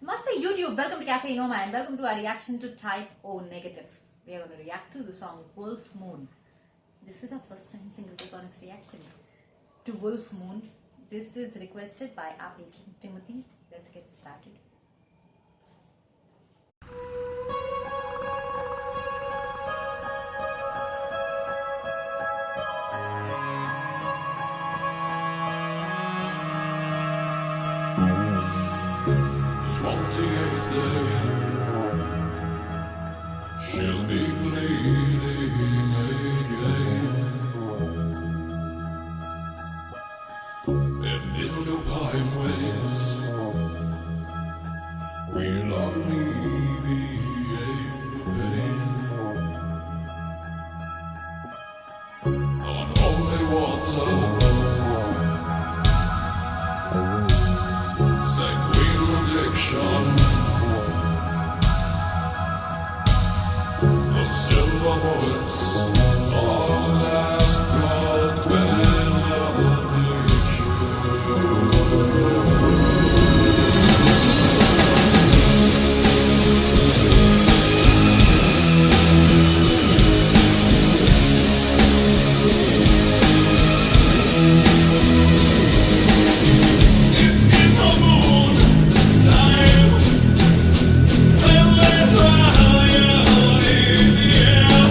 Namaste YouTube, welcome to Cafe Noma and welcome to our reaction to Type O Negative. We are going to react to the song Wolf Moon. This is our first time single take honest reaction to Wolf Moon. This is requested by our patron Timothy. Let's get started. She'll be bleeding again, and in the pine ways we'll alleviate the pain. On holy water, sanguine addiction, silver bullets, our last blood benediction. It is a moon time, and let fire in the air.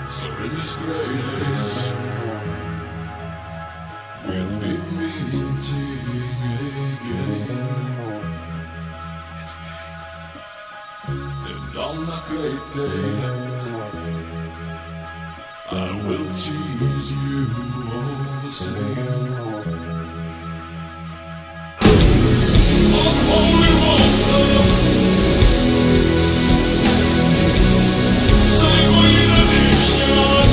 So in this grey haze, we'll be meeting again. And on that great day, I will tease you all the same. On holy water, sanguine addiction,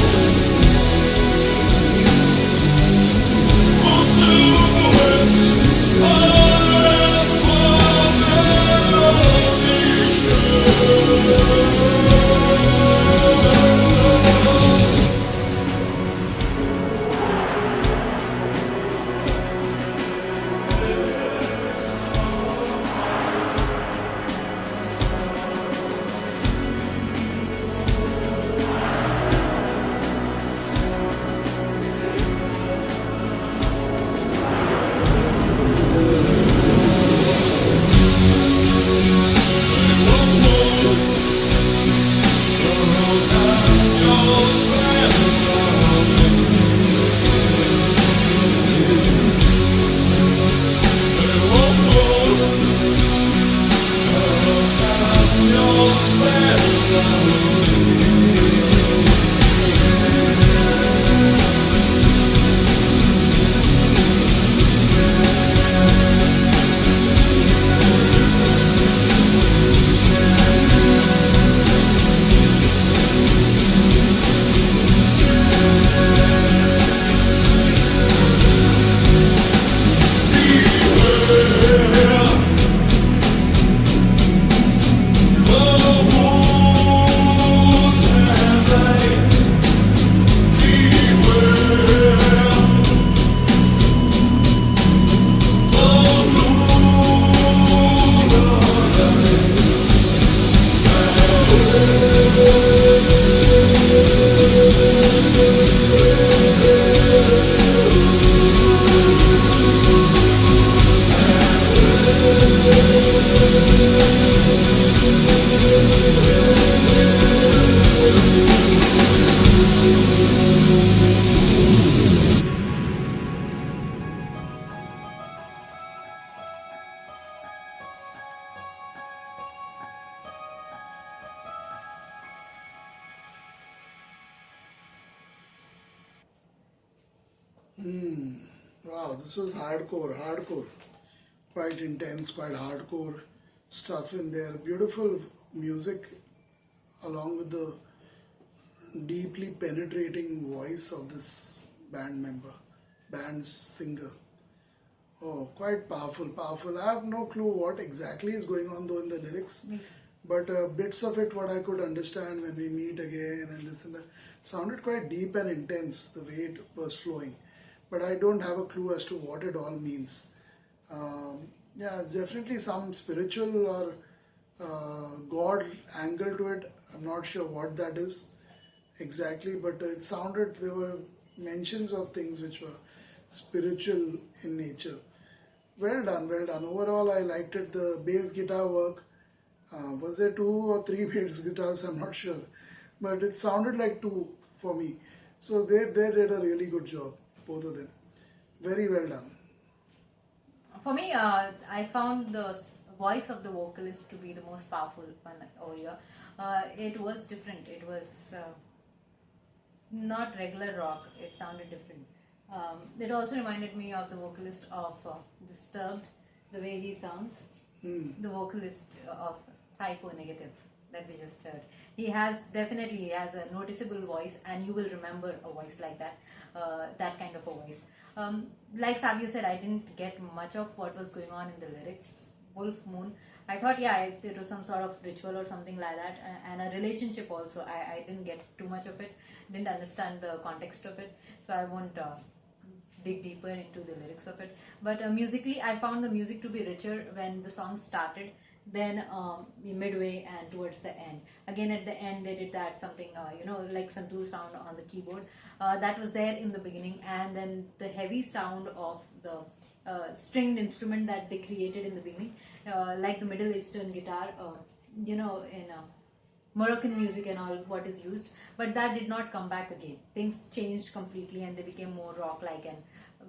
for silver bullets, our last blood benediction. Wow, this was hardcore. Quite intense, quite hardcore stuff in there. Beautiful music along with the deeply penetrating voice of this band's singer. Oh, quite powerful. I have no clue what exactly is going on though in the lyrics, but bits of it what I could understand when we meet again and this and that sounded quite deep and intense the way it was flowing, but I don't have a clue as to what it all means. Yeah, definitely some spiritual or God angle to it. I'm not sure what that is exactly, but it sounded there were mentions of things which were spiritual in nature. Well done, well done. Overall, I liked it. The bass guitar work. Was there 2 or 3 bass guitars? I'm not sure, but it sounded like 2 for me. So they did a really good job, both of them. Very well done. For me, I found the voice of the vocalist to be the most powerful one over here. It was different. It was not regular rock. It sounded different. It also reminded me of the vocalist of Disturbed, the way he sounds. The vocalist of Type O Negative that we just heard. He has a noticeable voice, and you will remember a voice like that, that kind of a voice. Like Savio said, I didn't get much of what was going on in the lyrics. Wolf Moon, I thought, it was some sort of ritual or something like that, and a relationship also. I didn't get too much of it, didn't understand the context of it, so I won't dig deeper into the lyrics of it. But musically, I found the music to be richer when the song started, then midway and towards the end. Again, at the end, they did that something, like Santoor sound on the keyboard. That was there in the beginning, and then the heavy sound of the stringed instrument that they created in the beginning, like the Middle Eastern guitar, in Moroccan music and all what is used, but that did not come back again. Things changed completely and they became more rock-like and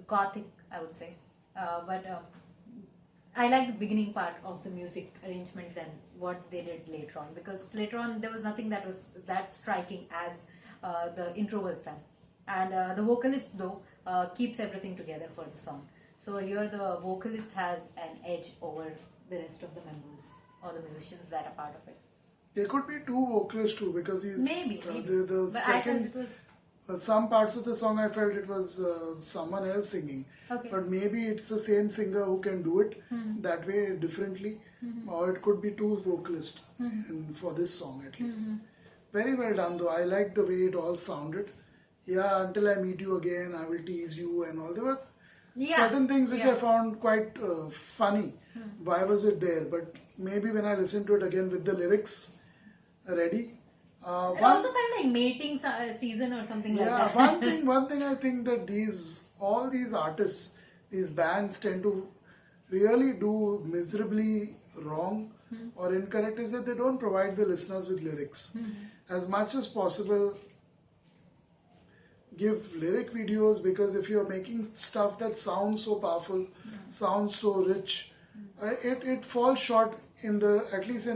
gothic, I would say. But I like the beginning part of the music arrangement than what they did later on, because later on there was nothing that was that striking as the intro was done. And the vocalist though keeps everything together for the song. So here the vocalist has an edge over the rest of the members or the musicians that are part of it. There could be 2 vocalists too, because he's Maybe. The But second. I thought it was Some parts of the song I felt it was someone else singing, okay. but maybe it's the same singer who can do it that way differently, or it could be 2 vocalists for this song at least. Very well done though. I like the way it all sounded. Yeah, until I meet you again, I will tease you and all. There were certain things which I found quite funny. Why was it there? But maybe when I listen to it again with the lyrics ready. It also felt like mating season or something like that. one thing I think that all these artists, these bands tend to really do miserably wrong or incorrect is that they don't provide the listeners with lyrics. As much as possible, give lyric videos, because if you're making stuff that sounds so powerful, sounds so rich, it falls short at least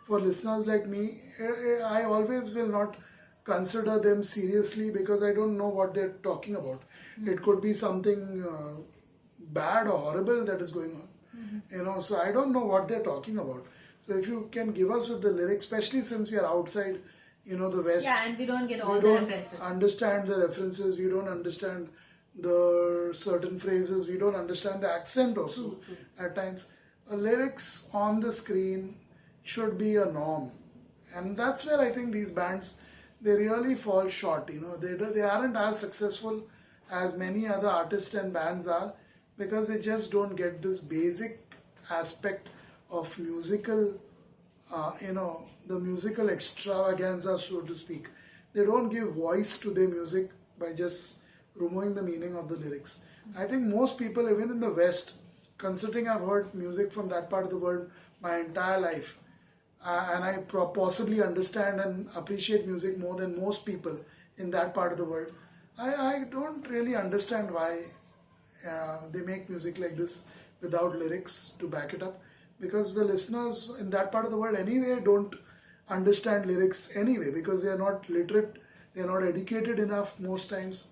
for listeners like me. I always will not consider them seriously because I don't know what they're talking about. It could be something bad or horrible that is going on, so I don't know what they're talking about. So if you can give us with the lyrics, especially since we are outside, the West. Yeah, and we don't get all we the don't references. understand the references, we don't understand the certain phrases, we don't understand the accent also. True. At times. Lyrics on the screen should be a norm, and that's where I think these bands, they really fall short. They aren't as successful as many other artists and bands are, because they just don't get this basic aspect of musical the musical extravaganza, so to speak. They don't give voice to their music by just removing the meaning of the lyrics. I think most people, even in the West, considering I've heard music from that part of the world my entire life, and I possibly understand and appreciate music more than most people in that part of the world, I don't really understand why they make music like this without lyrics to back it up, because the listeners in that part of the world anyway don't understand lyrics anyway, because they are not literate, they are not educated enough most times.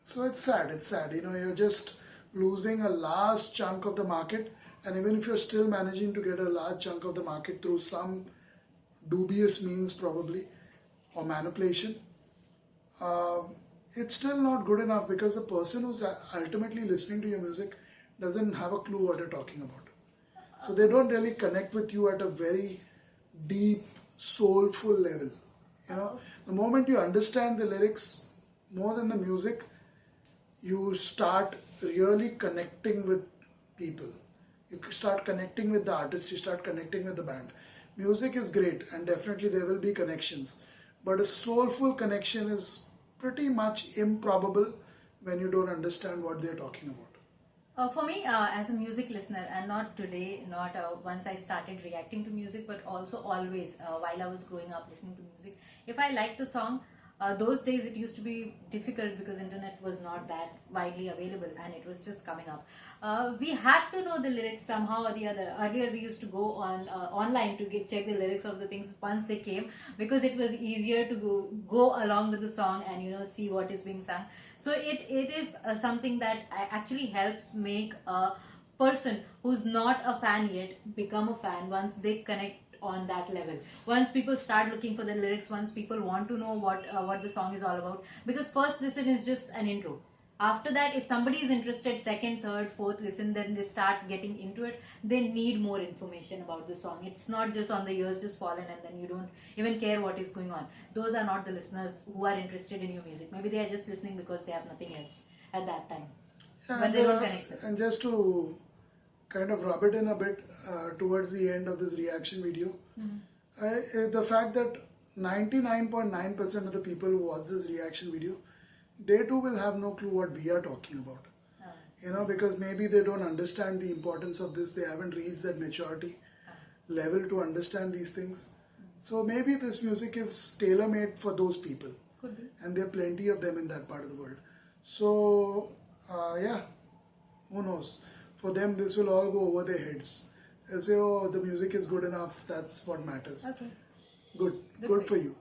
So it's sad. It's sad. You know, you're just losing a large chunk of the market, and even if you're still managing to get a large chunk of the market through some dubious means, probably, or manipulation, it's still not good enough because the person who's ultimately listening to your music doesn't have a clue what you're talking about. So they don't really connect with you at a very deep, soulful level. You know, the moment you understand the lyrics more than the music, you start really connecting with people. You start connecting with the artist, you start connecting with the band. Music is great, and definitely there will be connections. But a soulful connection is pretty much improbable when you don't understand what they're talking about. For me, as a music listener, and not today, not once I started reacting to music, but also always while I was growing up listening to music, if I liked the song, those days it used to be difficult because internet was not that widely available and it was just coming up. We had to know the lyrics somehow or the other. Earlier we used to go on online to check the lyrics of the things once they came, because it was easier to go along with the song and see what is being sung. So it is something that actually helps make a person who's not a fan yet become a fan once they connect on that level. Once people start looking for the lyrics, once people want to know what the song is all about, because first listen is just an intro. After that, if somebody is interested, second, third, fourth listen, then they start getting into it. They need more information about the song. It's not just on the ears just fallen and then you don't even care what is going on. Those are not the listeners who are interested in your music. Maybe they are just listening because they have nothing else at that time. But they don't connect with it. And just to kind of rub it in a bit towards the end of this reaction video, the fact that 99.9% of the people who watch this reaction video, they too will have no clue what we are talking about. Because maybe they don't understand the importance of this, they haven't reached that maturity level to understand these things. So maybe this music is tailor-made for those people. Could be. And there are plenty of them in that part of the world. So, who knows? For them, this will all go over their heads. They'll say, oh, the music is good enough, that's what matters. Okay. Good Good for for you.